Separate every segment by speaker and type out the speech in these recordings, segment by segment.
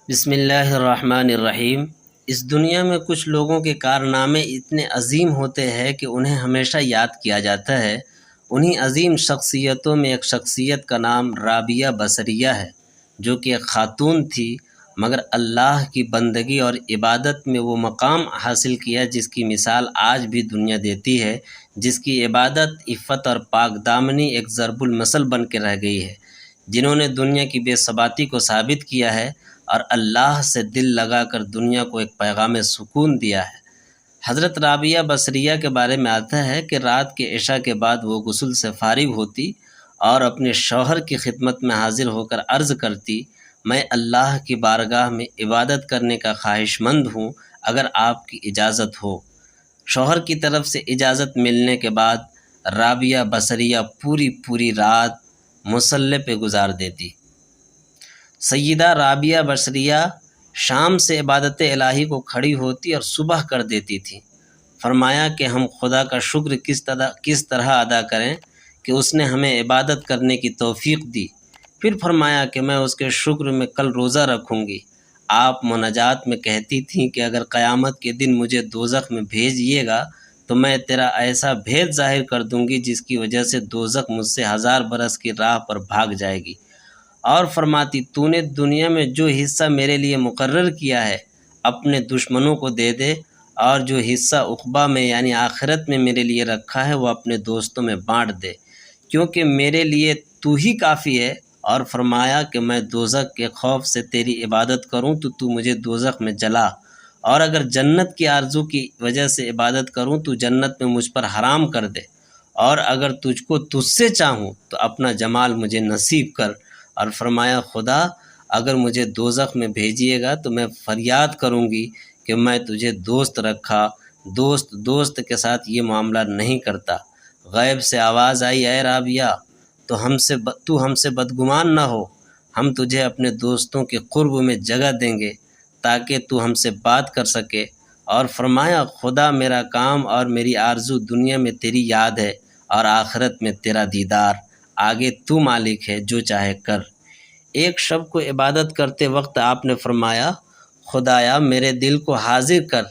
Speaker 1: بسم اللہ الرحمن الرحیم۔ اس دنیا میں کچھ لوگوں کے کارنامے اتنے عظیم ہوتے ہیں کہ انہیں ہمیشہ یاد کیا جاتا ہے۔ انہی عظیم شخصیتوں میں ایک شخصیت کا نام رابعہ بصریہ ہے، جو کہ ایک خاتون تھی، مگر اللہ کی بندگی اور عبادت میں وہ مقام حاصل کیا جس کی مثال آج بھی دنیا دیتی ہے، جس کی عبادت، عفت اور پاک دامنی ایک ضرب المثل بن کے رہ گئی ہے، جنہوں نے دنیا کی بے ثباتی کو ثابت کیا ہے اور اللہ سے دل لگا کر دنیا کو ایک پیغام سکون دیا ہے۔ حضرت رابعہ بصریہ کے بارے میں آتا ہے کہ رات کے عشاء کے بعد وہ غسل سے فارغ ہوتی اور اپنے شوہر کی خدمت میں حاضر ہو کر عرض کرتی، میں اللہ کی بارگاہ میں عبادت کرنے کا خواہش مند ہوں، اگر آپ کی اجازت ہو۔ شوہر کی طرف سے اجازت ملنے کے بعد رابعہ بصریہ پوری رات مصلی پہ گزار دیتی۔ سیدہ رابعہ بصریہ شام سے عبادت الہی کو کھڑی ہوتی اور صبح کر دیتی تھی۔ فرمایا کہ ہم خدا کا شکر کس طرح ادا کریں کہ اس نے ہمیں عبادت کرنے کی توفیق دی۔ پھر فرمایا کہ میں اس کے شکر میں کل روزہ رکھوں گی۔ آپ مناجات میں کہتی تھیں کہ اگر قیامت کے دن مجھے دوزخ میں بھیجیے گا تو میں تیرا ایسا بھید ظاہر کر دوں گی جس کی وجہ سے دوزخ مجھ سے 1000 برس کی راہ پر بھاگ جائے گی۔ اور فرماتی، تو نے دنیا میں جو حصہ میرے لیے مقرر کیا ہے اپنے دشمنوں کو دے دے، اور جو حصہ عقبہ میں یعنی آخرت میں میرے لیے رکھا ہے وہ اپنے دوستوں میں بانٹ دے، کیونکہ میرے لیے تو ہی کافی ہے۔ اور فرمایا کہ میں دوزخ کے خوف سے تیری عبادت کروں تو مجھے دوزخ میں جلا، اور اگر جنت کی آرزو کی وجہ سے عبادت کروں تو جنت میں مجھ پر حرام کر دے، اور اگر تجھ سے چاہوں تو اپنا جمال مجھے نصیب کر۔ اور فرمایا، خدا اگر مجھے دوزخ میں بھیجیے گا تو میں فریاد کروں گی کہ میں تجھے دوست رکھا، دوست کے ساتھ یہ معاملہ نہیں کرتا۔ غیب سے آواز آئی، اے رابعہ، تو ہم سے بدگمان نہ ہو، ہم تجھے اپنے دوستوں کے قرب میں جگہ دیں گے تاکہ تو ہم سے بات کر سکے۔ اور فرمایا، خدا میرا کام اور میری آرزو دنیا میں تیری یاد ہے اور آخرت میں تیرا دیدار، آگے تو مالک ہے، جو چاہے کر۔ ایک شب کو عبادت کرتے وقت آپ نے فرمایا، خدایا میرے دل کو حاضر کر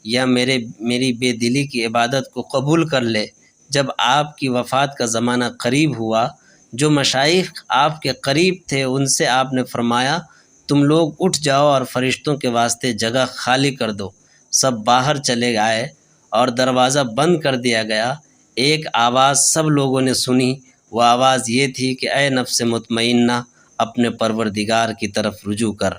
Speaker 1: یا میری بے دلی کی عبادت کو قبول کر لے۔ جب آپ کی وفات کا زمانہ قریب ہوا، جو مشائخ آپ کے قریب تھے ان سے آپ نے فرمایا، تم لوگ اٹھ جاؤ اور فرشتوں کے واسطے جگہ خالی کر دو۔ سب باہر چلے آئے اور دروازہ بند کر دیا گیا۔ ایک آواز سب لوگوں نے سنی، وہ آواز یہ تھی کہ اے نفس مطمئنہ، اپنے پروردگار کی طرف رجوع کر۔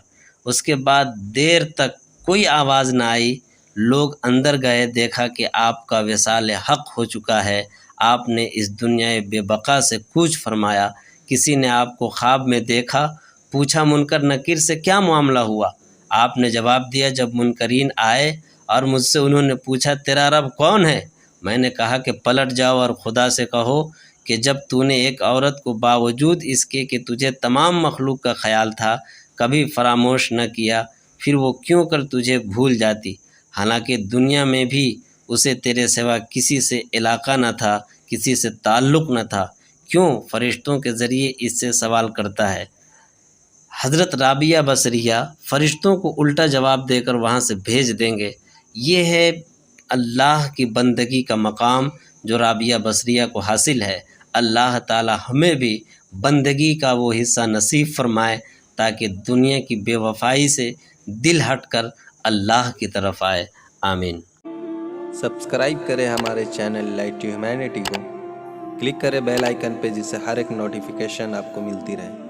Speaker 1: اس کے بعد دیر تک کوئی آواز نہ آئی۔ لوگ اندر گئے، دیکھا کہ آپ کا وصال حق ہو چکا ہے۔ آپ نے اس دنیا بے بقا سے کوچ فرمایا۔ کسی نے آپ کو خواب میں دیکھا، پوچھا منکر نکیر سے کیا معاملہ ہوا؟ آپ نے جواب دیا، جب منکرین آئے اور مجھ سے انہوں نے پوچھا تیرا رب کون ہے، میں نے کہا کہ پلٹ جاؤ اور خدا سے کہو کہ جب تو نے ایک عورت کو باوجود اس کے کہ تجھے تمام مخلوق کا خیال تھا کبھی فراموش نہ کیا، پھر وہ کیوں کر تجھے بھول جاتی، حالانکہ دنیا میں بھی اسے تیرے سوا کسی سے علاقہ نہ تھا، کسی سے تعلق نہ تھا، کیوں فرشتوں کے ذریعے اس سے سوال کرتا ہے؟ حضرت رابعہ بصریہ فرشتوں کو الٹا جواب دے کر وہاں سے بھیج دیں گے۔ یہ ہے اللہ کی بندگی کا مقام جو رابعہ بصریہ کو حاصل ہے۔ اللہ تعالی ہمیں بھی بندگی کا وہ حصہ نصیب فرمائے تاکہ دنیا کی بے وفائی سے دل ہٹ کر اللہ کی طرف آئے۔ آمین۔
Speaker 2: سبسکرائب کریں ہمارے چینل لائٹ ٹو ہیومینٹی کو، کلک کریں بیل آئیکن پہ جس سے ہر ایک نوٹیفیکیشن آپ کو ملتی رہے۔